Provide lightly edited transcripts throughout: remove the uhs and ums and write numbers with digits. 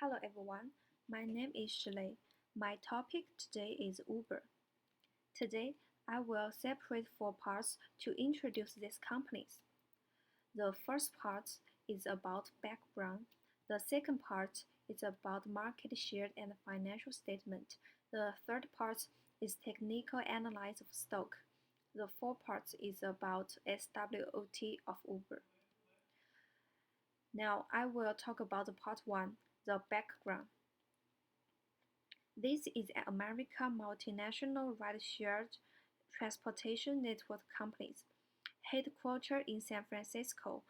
Hello everyone, my name is Shilei. My topic today is Uber. Today, I will separate four parts to introduce these companies. The first part is about background. The second part is about market share and financial statement. The third part is technical analysis of stock. The fourth part is about SWOT of Uber. Now I will talk about part 1, the background. This is an American multinational ride-shared transportation network company. Headquartered in San Francisco,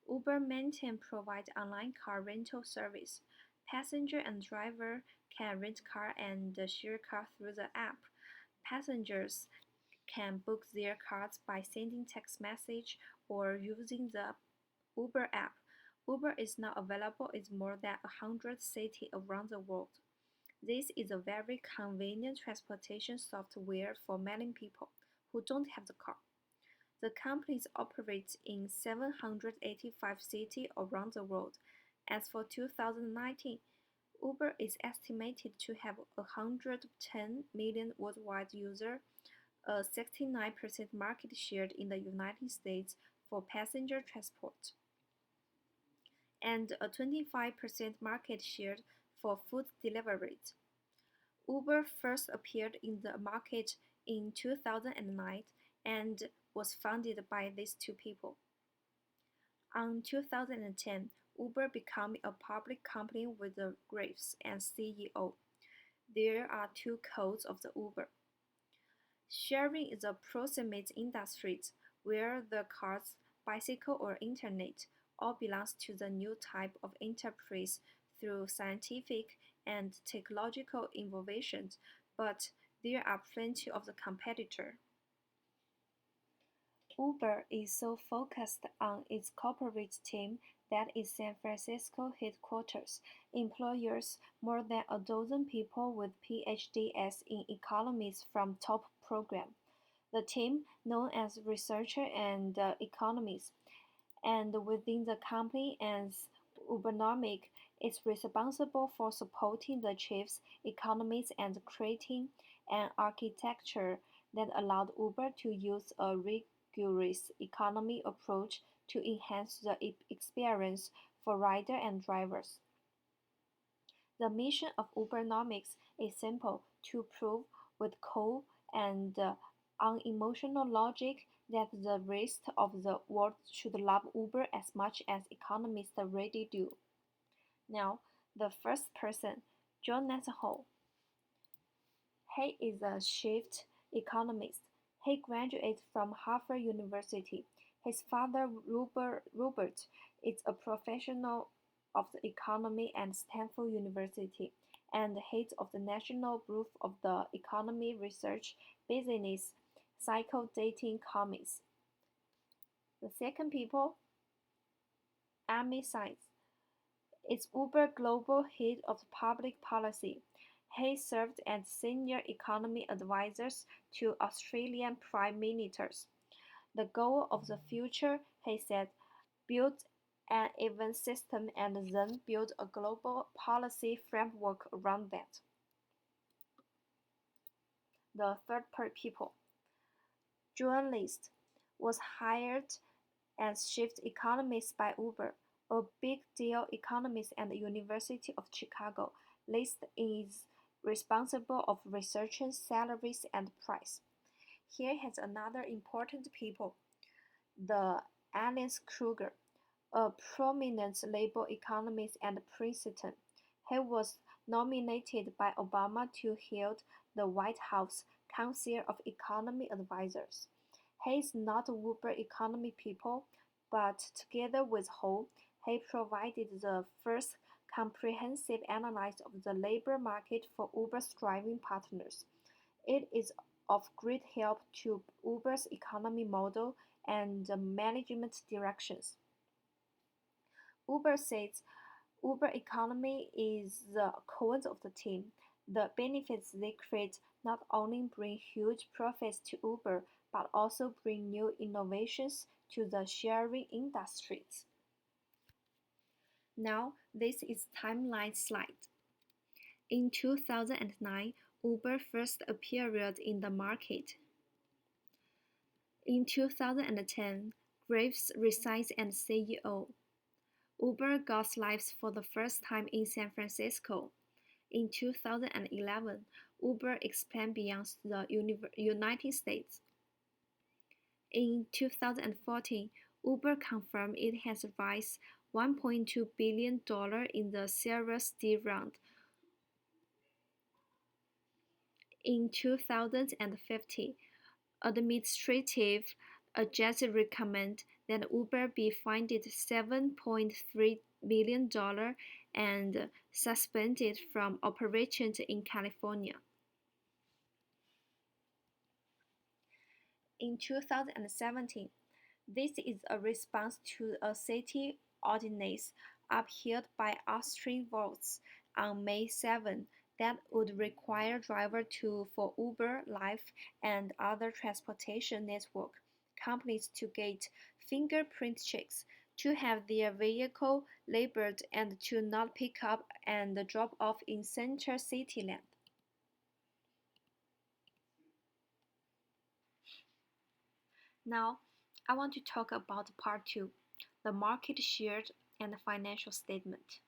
Uber maintains provide online car rental service. Passenger and driver can rent car and share car through the app. Passengers can book their cars by sending text message or using the Uber app. Uber is now available in more than 100 cities around the world. This is a very convenient transportation software for many people who don't have the car. The company operates in 785 cities around the world. As for 2019, Uber is estimated to have 110 million worldwide users, a 69% market share in the United States for passenger transport, and a 25% market share for food deliveries. Uber first appeared in the market in 2009 and was founded by these two people. In 2010, Uber became a public company with the Graves and CEO. There are two codes of the Uber. Sharing is a proximate industry where the cars, bicycle, or internet all belongs to the new type of enterprise through scientific and technological innovations, but there are plenty of the competitor. Uber is so focused on its corporate team that its San Francisco headquarters employs more than a dozen people with PhDs in economics from top program. The team, known as researcher and economists, and within the company as Ubernomic, is responsible for supporting the chief's economists and creating an architecture that allowed Uber to use a rigorous economy approach to enhance the experience for riders and drivers. The mission of Ubernomics is simple: to prove with cold and unemotional logic that the rest of the world should love Uber as much as economists already do. Now, the first person, Jonathan Hall. He is a chief economist. He graduated from Harvard University. His father, Robert, is a professional of the economy at Stanford University and head of the National Bureau of the Economy Research Business Cycle Dating Comics. The second people, Amy Sainz, is Uber Global Head of Public Policy. He served as senior economy advisor to Australian prime ministers. The goal of the future, he said, build an event system and then build a global policy framework around that. The third people, Joan List, was hired as chief economist by Uber, a big deal economist at the University of Chicago. List is responsible of researching salaries and price. Here has another important people, the Alice Kruger, a prominent labor economist at Princeton. He was nominated by Obama to head the White House Council of Economy Advisors. He is not Uber economy people, but together with Ho, he provided the first comprehensive analysis of the labor market for Uber's driving partners. It is of great help to Uber's economy model and management directions. Uber says Uber economy is the core of the team. The benefits they create not only bring huge profits to Uber, but also bring new innovations to the sharing industries. Now, this is timeline slide. In 2009, Uber first appeared in the market. In 2010, Graves resigned as CEO. Uber got lives for the first time in San Francisco. In 2011, Uber expanded beyond the United States. In 2014, Uber confirmed it has raised $1.2 billion in the Series D round. In 2015, administrative judge recommended that Uber be fined $7.3 million and suspended from operations in California. In 2017, this is a response to a city ordinance upheld by Austin votes on May 7 that would require drivers for Uber, Lyft, and other transportation network companies to get fingerprint checks, to have their vehicle labeled, and to not pick up and drop off in Center Cityland. Now, I want to talk about part 2, the market share and the financial statement.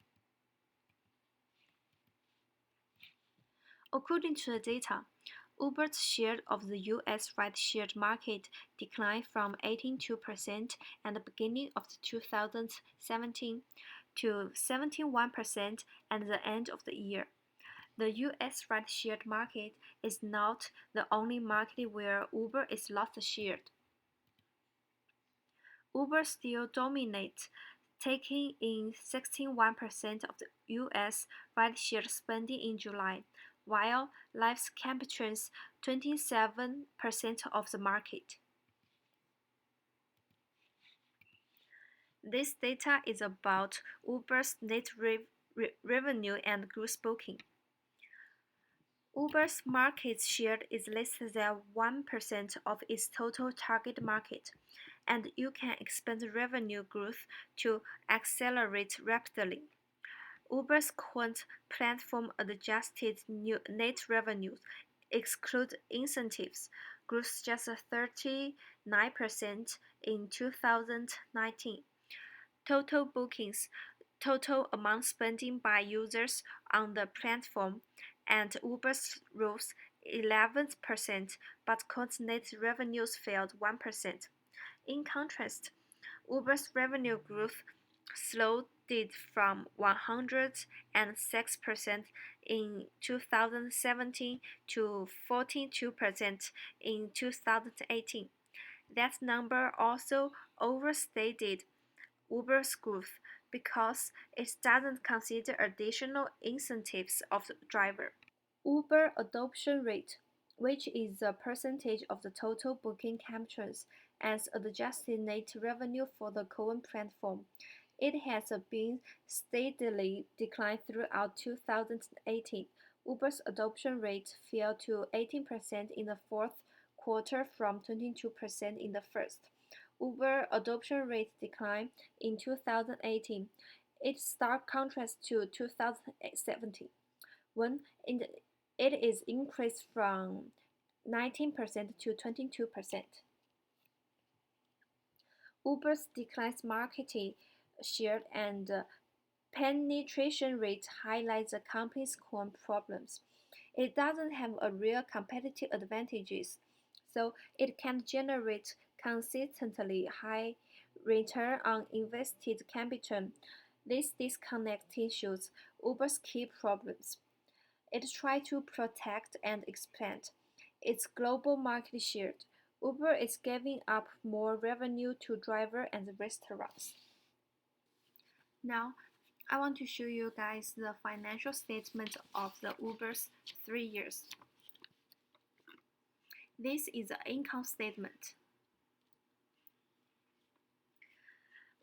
According to the data, Uber's share of the US ride-share market declined from 82% at the beginning of 2017 to 71% at the end of the year. The US ride-share market is not the only market where Uber is lost share. Uber still dominates, taking in 61% of the US rideshare spending in July, while Lyft captures 27% of the market. This data is about Uber's net revenue and gross booking. Uber's market share is less than 1% of its total target market, and you can expect revenue growth to accelerate rapidly. Uber's current platform adjusted net revenues, exclude incentives, grew just 39% in 2019. Total bookings, total amount spending by users on the platform, and Uber's rose 11%, but current net revenues fell 1%. In contrast, Uber's revenue growth slowed from 106% in 2017 to 42% in 2018. That number also overstated Uber's growth because it doesn't consider additional incentives of the driver. Uber adoption rate, which is the percentage of the total booking captures as adjusted net revenue for the current platform. It has been steadily declined throughout 2018. Uber's adoption rate fell to 18% in the fourth quarter from 22% in the first. Uber adoption rate declined in 2018. It's stark contrast to 2017, when it is increased from 19% to 22%. Uber's declines market share and penetration rate highlights the company's current problems. It doesn't have a real competitive advantages, so it can generate consistently high return on invested capital. This disconnect shows Uber's key problems. It tries to protect and expand its global market share. Uber is giving up more revenue to drivers and restaurants. Now, I want to show you guys the financial statement of the Uber's 3 years. This is the income statement.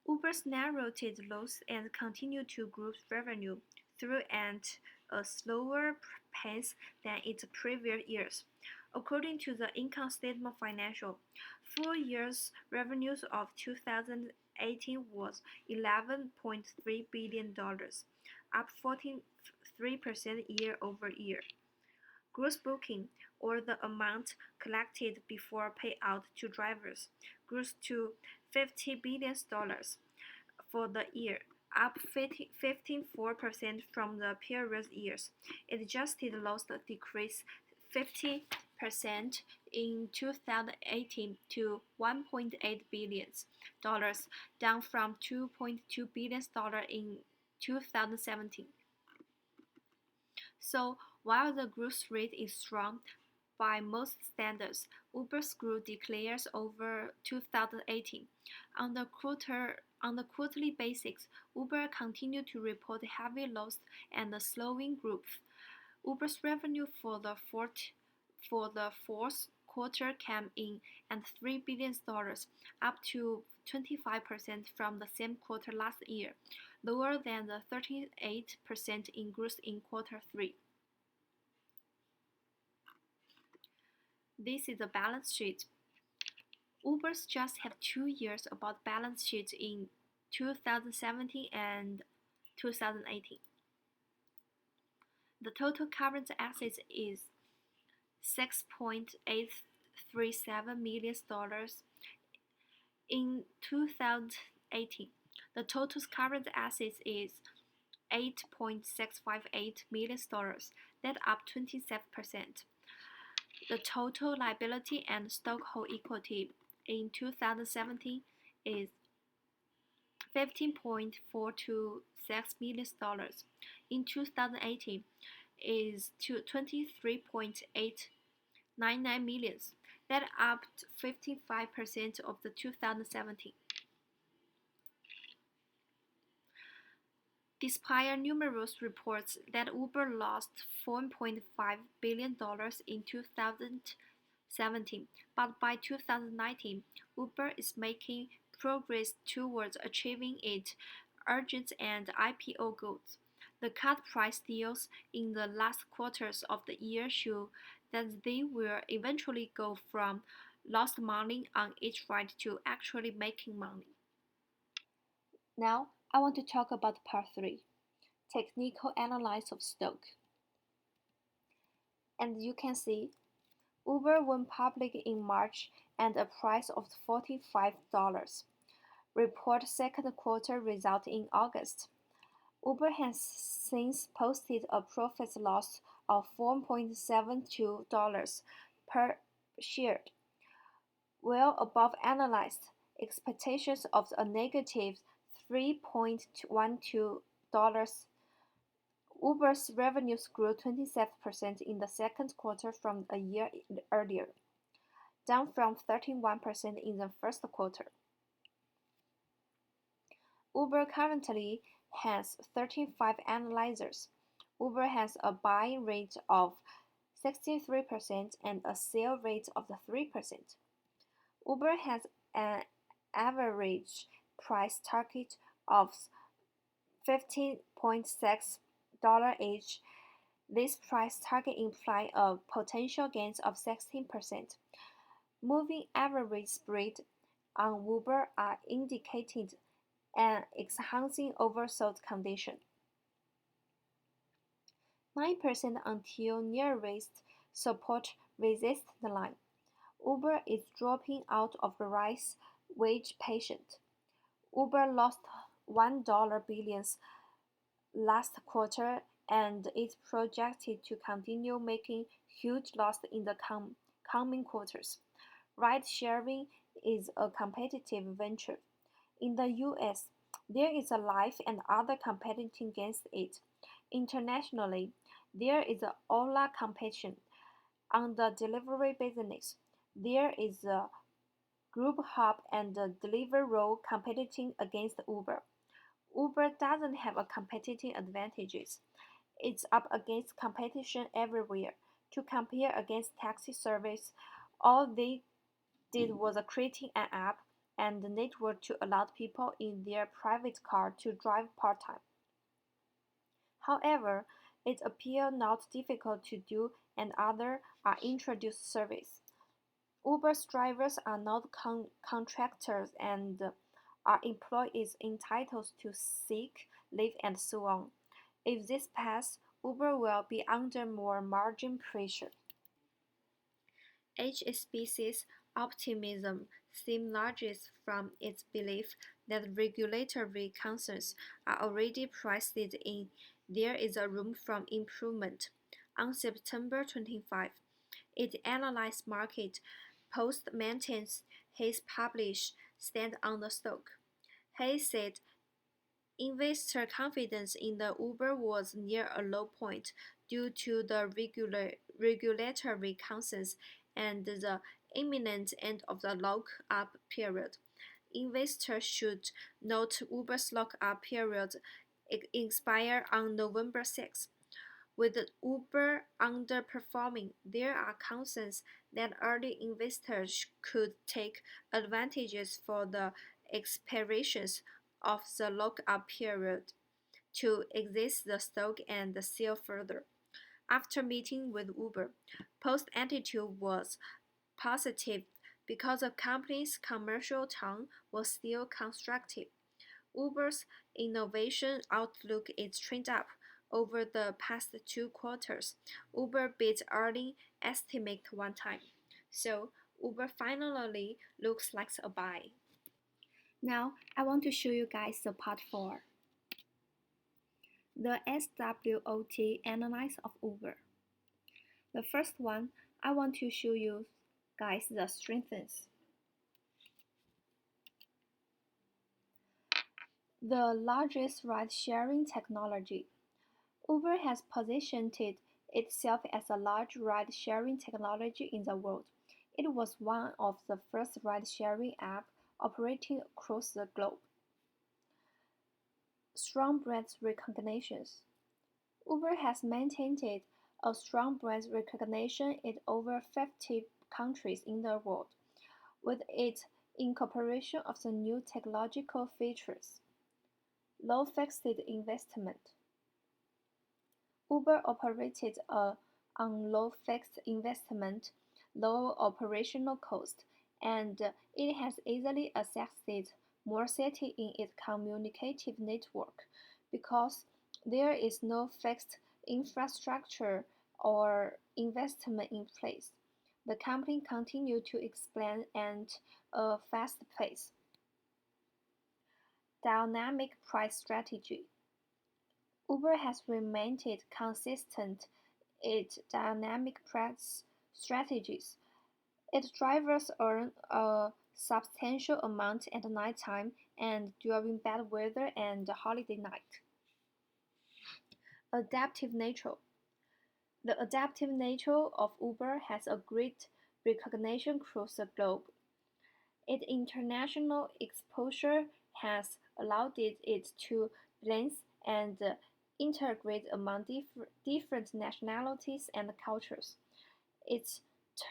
Uber's narrowed its loss and continued to grow revenue through at a slower pace than its previous years. According to the income statement financial, full year's revenues of 2018 was $11.3 billion, up 43% year-over-year. Gross booking, or the amount collected before payout to drivers, grew to $50 billion for the year, up 54% from the previous years. Adjusted loss decreased 50% in 2018 to $1.8 billion, down from $2.2 billion in 2017. So, while the growth rate is strong by most standards, Uber's growth declares over 2018. On the quarterly basis, Uber continued to report heavy loss and a slowing growth. Uber's revenue for the fourth quarter came in at $3 billion, up to 25% from the same quarter last year, lower than the 38% increase in quarter 3. This is a balance sheet. Uber's just had 2 years about balance sheet in 2017 and 2018. The total current assets is $6.837 million in 2018. The total current assets is $8.658 million, that up 27%. The total liability and stockholder equity in 2017 is $15.426 million. In 2018 is to $23.899 million, that up 55% of the 2017. Despite numerous reports that Uber lost $4.5 billion in 2017, but by 2019, Uber is making progress towards achieving its urgent and IPO goals. The cut price deals in the last quarters of the year show that they will eventually go from lost money on each ride to actually making money. Now, I want to talk about part 3, technical analysis of stock. And you can see, Uber went public in March at a price of $45. Report second quarter result in August. Uber has since posted a profit loss of $4.72 per share, well above analyst expectations of a negative $3.12. Uber's revenues grew 27% in the second quarter from a year earlier, down from 31% in the first quarter. Uber currently has 35 analyzers. Uber has a buying rate of 63% and a sale rate of 3%. Uber has an average price target of $15.6 each. This price target implies a potential gain of 16%. Moving average spread on Uber are indicating an enhancing oversold condition. 9% until nearest support resistance line. Uber is dropping out of the rise wage patient. Uber lost $1 billion last quarter and is projected to continue making huge losses in the coming quarters. Ride sharing is a competitive venture. In the US, there is a Lyft and other competing against it. Internationally, there is a Ola competition. On the delivery business, there is a Grubhub and Deliveroo competing against Uber. Uber doesn't have a competitive advantages. It's up against competition everywhere. To compare against taxi service, all they did was creating an app and the network to allow people in their private car to drive part-time. However, it appears not difficult to do and others are introduced service. Uber's drivers are not contractors and are employees entitled to sick leave and so on. If this passes, Uber will be under more margin pressure. HSBC's optimism stems largest from its belief that regulatory concerns are already priced in. There is a room for improvement. On September 25, it analyzed market post-maintenance his published stand on the stock. He said investor confidence in the Uber was near a low point due to the regulatory concerns and the imminent end of the lock-up period. Investors should note Uber's lock-up period expire on November 6. With Uber underperforming, there are concerns that early investors could take advantages for the expirations of the lockup period to exit the stock and sell further. After meeting with Uber, Post's attitude was positive because the company's commercial tone was still constructive. Uber's innovation outlook is trended up over the past 2 quarters. Uber beat earning estimate one time. So Uber finally looks like a buy. Now I want to show you guys the part 4. The SWOT analysis of Uber. The first one, I want to show you guys the strengths. The largest ride-sharing technology. Uber has positioned itself as a large ride-sharing technology in the world. It was one of the first ride-sharing apps operating across the globe. Strong brand recognition. Uber has maintained a strong brand recognition in over 50 countries in the world, with its incorporation of the new technological features. Low fixed investment. Uber operated on low fixed investment, low operational cost, and it has easily accessed more cities in its communicative network because there is no fixed infrastructure or investment in place. The company continued to expand at a fast pace. Dynamic price strategy. Uber has remained consistent in dynamic price strategies. Its drivers earn a substantial amount at nighttime and during bad weather and holiday night. Adaptive nature. The adaptive nature of Uber has a great recognition across the globe. Its international exposure has allowed it to blend and integrate among different nationalities and cultures. Its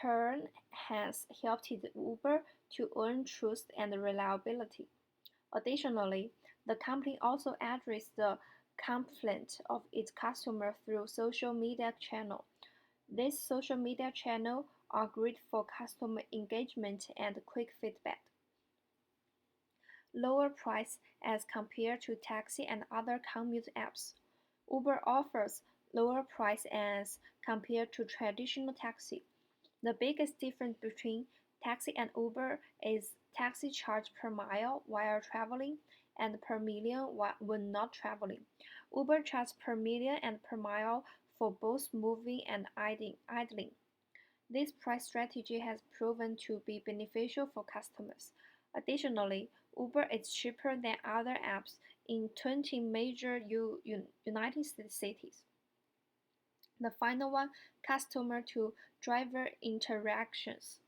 turn has helped Uber to earn trust and reliability. Additionally, the company also addressed the complaints of its customers through social media channels. These social media channels are great for customer engagement and quick feedback. Lower price as compared to taxi and other commute apps. Uber offers lower price as compared to traditional taxi. The biggest difference between taxi and Uber is taxi charge per mile while traveling and per million when not traveling. Uber charges per million and per mile for both moving and idling. This price strategy has proven to be beneficial for customers. Additionally, Uber is cheaper than other apps in 20 major United States cities. The final one, customer to driver interactions.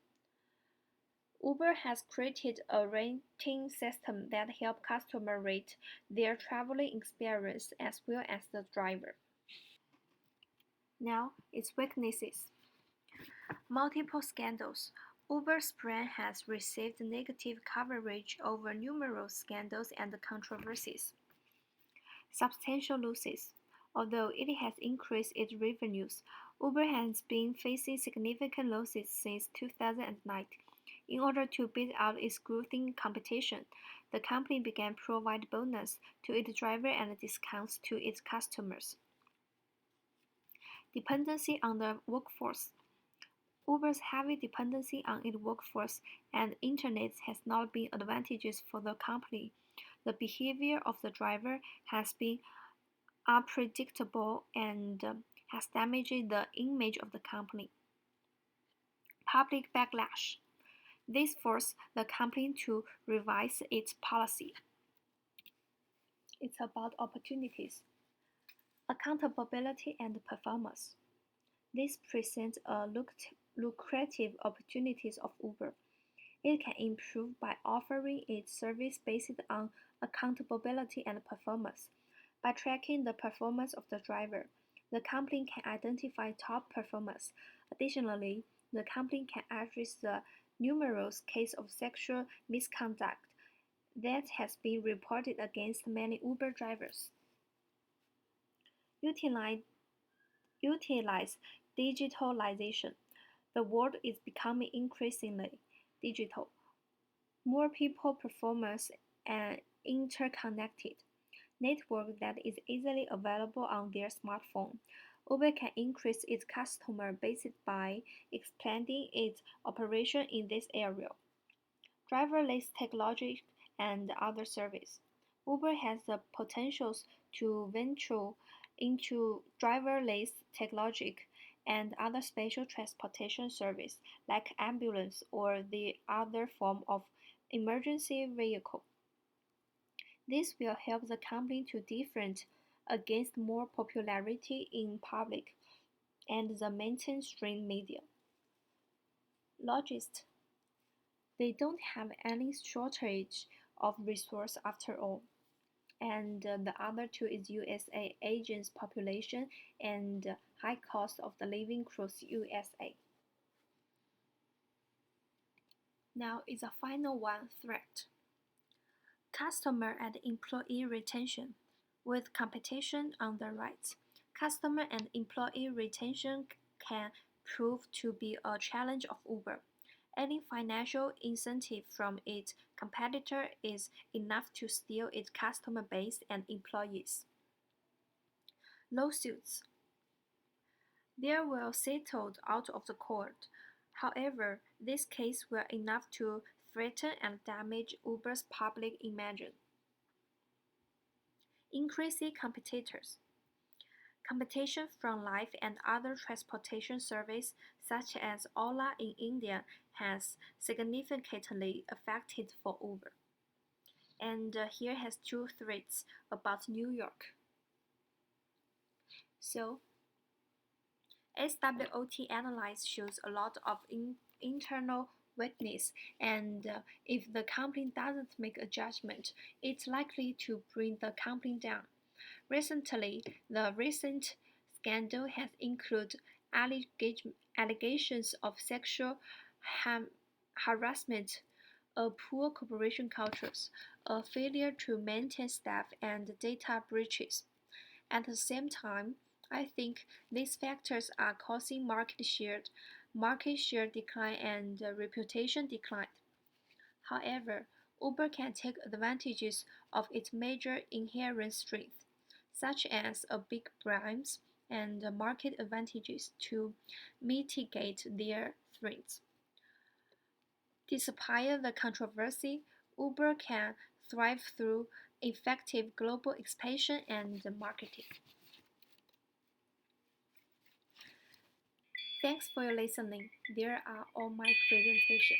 Uber has created a rating system that helps customers rate their traveling experience as well as the driver. Now, its weaknesses. Multiple scandals. Uber's brand has received negative coverage over numerous scandals and controversies. Substantial losses. Although it has increased its revenues, Uber has been facing significant losses since 2009. In order to beat out its growing competition, the company began provide bonus to its driver and discounts to its customers. Dependency on the workforce. Uber's heavy dependency on its workforce and internet has not been advantageous for the company. The behavior of the driver has been unpredictable and has damaged the image of the company. Public backlash. This forced the company to revise its policy. It's about opportunities, accountability, and performance. This presents a lucrative opportunities of Uber. It can improve by offering its service based on accountability and performance. By tracking the performance of the driver, the company can identify top performers. Additionally, the company can address the numerous cases of sexual misconduct that has been reported against many Uber drivers. Utilize digitalization. The world is becoming increasingly digital. More people, performers, and interconnected. Network that is easily available on their smartphone. Uber can increase its customer base by expanding its operation in this area. Driverless technology and other service. Uber has the potential to venture into driverless technology and other special transportation service like ambulance or the other form of emergency vehicle. This will help the company to defend against more popularity in public and the mainstream media. Logistics. They don't have any shortage of resource after all. And the other two is USA agents population and high cost of the living across USA. Now is a final one threat. Customer and employee retention. With competition on the rise, customer and employee retention can prove to be a challenge of Uber. Any financial incentive from its competitor is enough to steal its customer base and employees. Lawsuits. They will settled out of the court. However, this case will enough to threaten and damage Uber's public image. Increasing competitors. Competition from Lyft and other transportation services such as Ola in India has significantly affected for Uber. And here has two threats about New York. So, SWOT analysis shows a lot of internal weakness, and if the company doesn't make a judgment, it's likely to bring the company down. Recently, the recent scandal has included allegations of sexual harassment, a poor corporation cultures, a failure to maintain staff, and data breaches. At the same time, I think these factors are causing market share decline and reputation decline. However, Uber can take advantages of its major inherent strengths, such as a big brand and market advantages to mitigate their threats. Despite the controversy, Uber can thrive through effective global expansion and marketing. Thanks for your listening. There are all my presentation.